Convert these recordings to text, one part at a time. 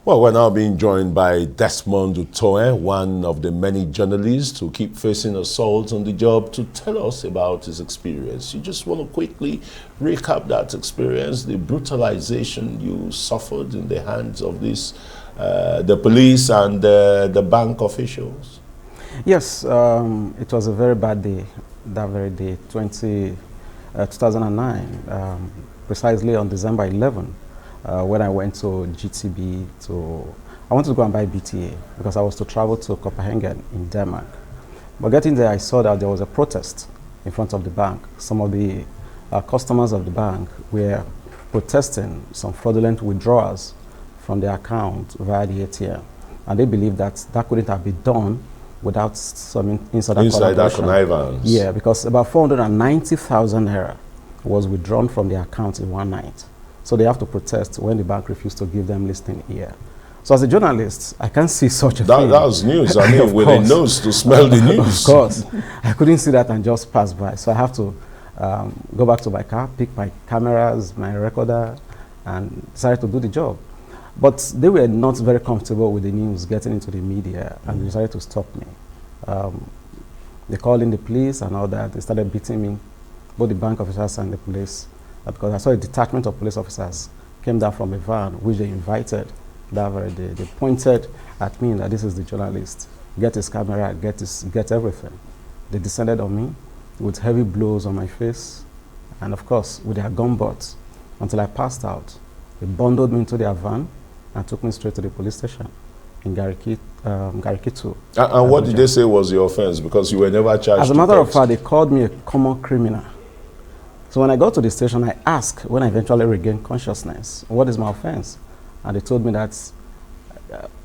Well, we're now being joined by Desmond Utomwen, one of the many journalists who keep facing assault on the job, to tell us about his experience. You just want to quickly recap that experience, the brutalization you suffered in the hands of this, the police and the bank officials? Yes, it was a very bad day, that very day, 2009, precisely on December 11. When I went to GTB I wanted to go and buy BTA because I was to travel to Copenhagen in Denmark. But getting there, I saw that there was a protest in front of the bank. Some of the customers of the bank were protesting some fraudulent withdrawals from their account via the ATM. And they believed that that couldn't have been done without some insider connivance. Yeah, because about 490,000 naira was withdrawn from their account in one night. So they have to protest when the bank refused to give them listing here. So as a journalist, I can't see such a thing. That was news. I mean, with a nose to smell the news. Of course. I couldn't see that and just pass by. So I have to go back to my car, pick my cameras, my recorder, and decided to do the job. But they were not very comfortable with the news getting into the media, and they decided to stop me. They called in the police and all that. They started beating me, both the bank officers and the police. Because I saw a detachment of police officers came down from a van, which they invited that very day. They pointed at me that this is the journalist. Get his camera, get everything. They descended on me with heavy blows on my face, and of course, with their gun butts, until I passed out. They bundled me into their van and took me straight to the police station in Gariki 2. And what did they say was your offense? Because you were never charged. As a matter of fact, they called me a common criminal. So when I got to the station, I asked, when I eventually regained consciousness, what is my offense? And they told me that's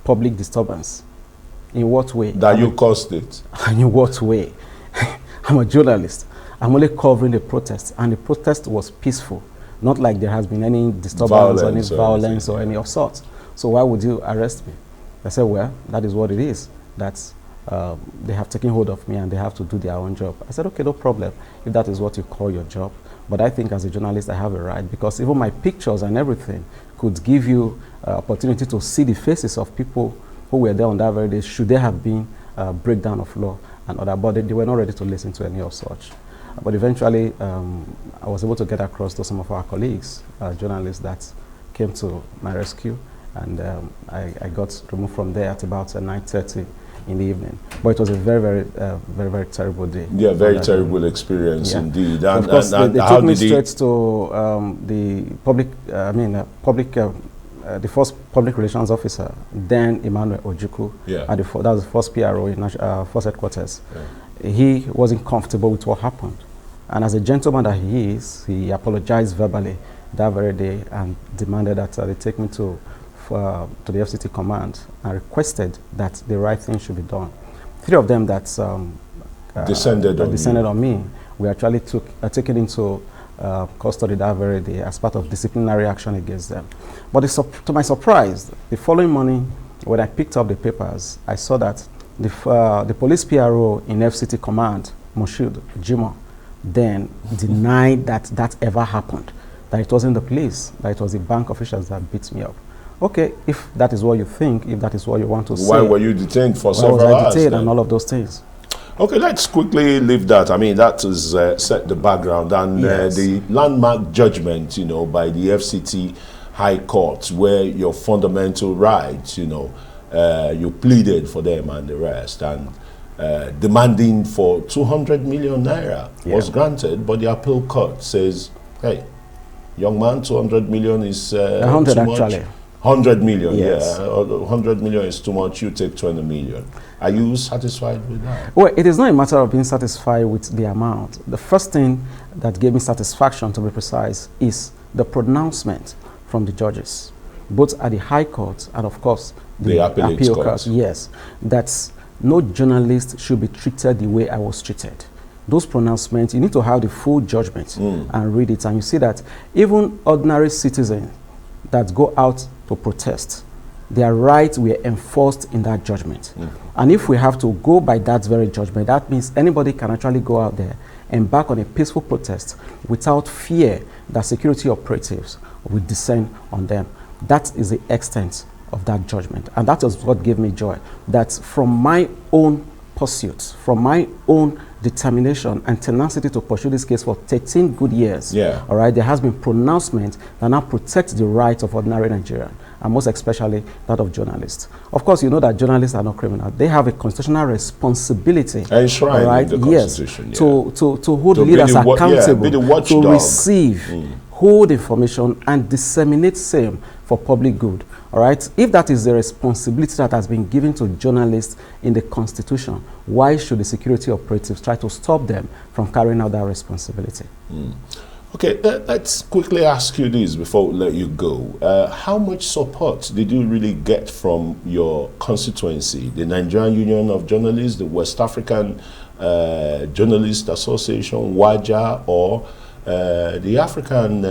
public disturbance. In what way? That you caused it. And in what way? I'm a journalist. I'm only covering the protest, and the protest was peaceful. Not like there has been any disturbance or any violence or any assault. So why would you arrest me? I said, well, that is what it is. That's they have taken hold of me and they have to do their own job. I said, okay, no problem, if that is what you call your job. But I think as a journalist, I have a right, because even my pictures and everything could give you opportunity to see the faces of people who were there on that very day, should there have been a breakdown of law and other, but they were not ready to listen to any of such. But eventually, I was able to get across to some of our colleagues, journalists that came to my rescue, and I got removed from there at about 9:30 in the evening. But it was a very terrible day. Yeah, very terrible experience indeed. And, of course, they took me straight to the public, the first public relations officer, then Emmanuel Ojukwu, at that was the first PRO in first headquarters. Yeah. He wasn't comfortable with what happened. And as a gentleman that he is, he apologized verbally that very day and demanded that they take me to the FCT command and requested that the right thing should be done. 3 of them that descended on me, we actually taken into custody that very day as part of disciplinary action against them. But to my surprise, the following morning, when I picked up the papers, I saw that the police PRO in FCT command, Moshood Jimo, then denied that that ever happened, that it wasn't the police, that it was the bank officials that beat me up. Okay, if that is what you think, if that is what you want to say. Why were you detained for several hours? Why was I detained and all of those things? Okay, let's quickly leave that. I mean, that is set the background, and the landmark judgment, by the FCT High Court, where your fundamental rights, you pleaded for them and the rest, and demanding for 200 million naira was granted, but the appeal court says, hey, young man, 200 million is 100 too much. Actually. 100 million, yes. 100 million is too much, you take 20 million. Are you satisfied with that? Well, it is not a matter of being satisfied with the amount. The first thing that gave me satisfaction, to be precise, is the pronouncement from the judges, both at the High Court and, of course, the appeal court. Yes, that no journalist should be treated the way I was treated. Those pronouncements, you need to have the full judgment and read it, and you see that even ordinary citizens that go out to protest, their rights were enforced in that judgment. And if we have to go by that very judgment, that means anybody can actually go out there, embark on a peaceful protest without fear that security operatives will descend on them. That is the extent of that judgment. And that is what gave me joy, that from my own pursuit, from my own determination and tenacity to pursue this case for 13 good years, all right, there has been pronouncement that now protects the rights of ordinary Nigerians, and most especially that of journalists. Of course, you know that journalists are not criminals. They have a constitutional responsibility, enshrined right? in the Constitution, to hold leaders accountable, to receive, hold information and disseminate same for public good. All right. If that is the responsibility that has been given to journalists in the Constitution, why should the security operatives try to stop them from carrying out that responsibility? Okay, let's quickly ask you this before we let you go. How much support did you really get from your constituency, the Nigerian Union of Journalists, the West African Journalist Association, WAJA, or the African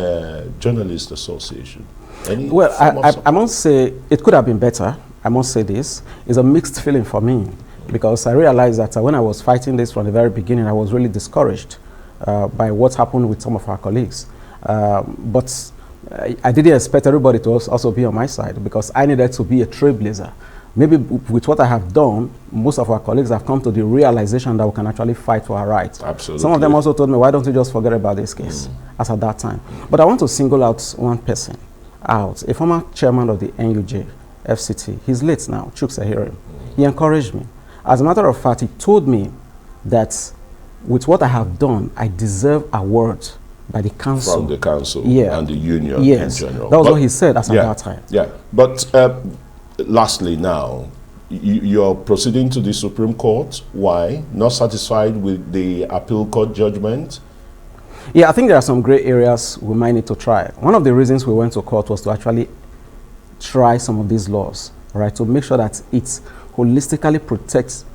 Journalist Association? Well, I must say it could have been better. I must say this. It's a mixed feeling for me, because I realized that when I was fighting this from the very beginning, I was really discouraged by what happened with some of our colleagues. But I didn't expect everybody to also be on my side, because I needed to be a trailblazer. Maybe with what I have done, most of our colleagues have come to the realization that we can actually fight for our rights. Absolutely. Some of them also told me, why don't you just forget about this case, as at that time. But I want to single out one person out, a former chairman of the NUJ, FCT. He's late now, Chuks Ahirim. He encouraged me. As a matter of fact, he told me that with what I have done, I deserve awards by the council. From the council and the union in general. That was what he said at that time. Yeah, but lastly now, you're proceeding to the Supreme Court. Why? Not satisfied with the appeal court judgment? Yeah, I think there are some gray areas we might need to try. One of the reasons we went to court was to actually try some of these laws, right, to make sure that it holistically protects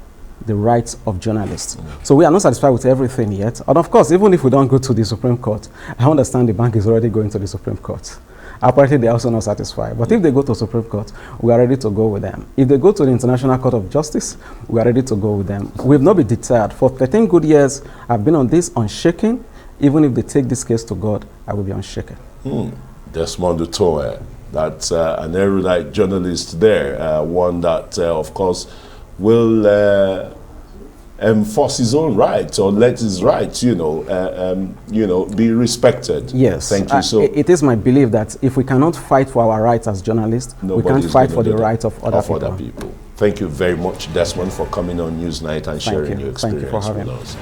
the rights of journalists. So we are not satisfied with everything yet. And of course, even if we don't go to the Supreme Court, I understand the bank is already going to the Supreme Court. Apparently, they're also not satisfied. But if they go to Supreme Court, we are ready to go with them. If they go to the International Court of Justice, we are ready to go with them. We have not been deterred. For 13 good years, I've been on this unshaken. Even if they take this case to God, I will be unshaken. Desmond Utomwen, that's an erudite journalist there, one that, of course, will enforce his own rights or let his rights, be respected. Yes. Thank you. So it is my belief that if we cannot fight for our rights as journalists, we can't fight for the rights of other people. Thank you very much, Desmond, for coming on Newsnight and sharing your experience with us.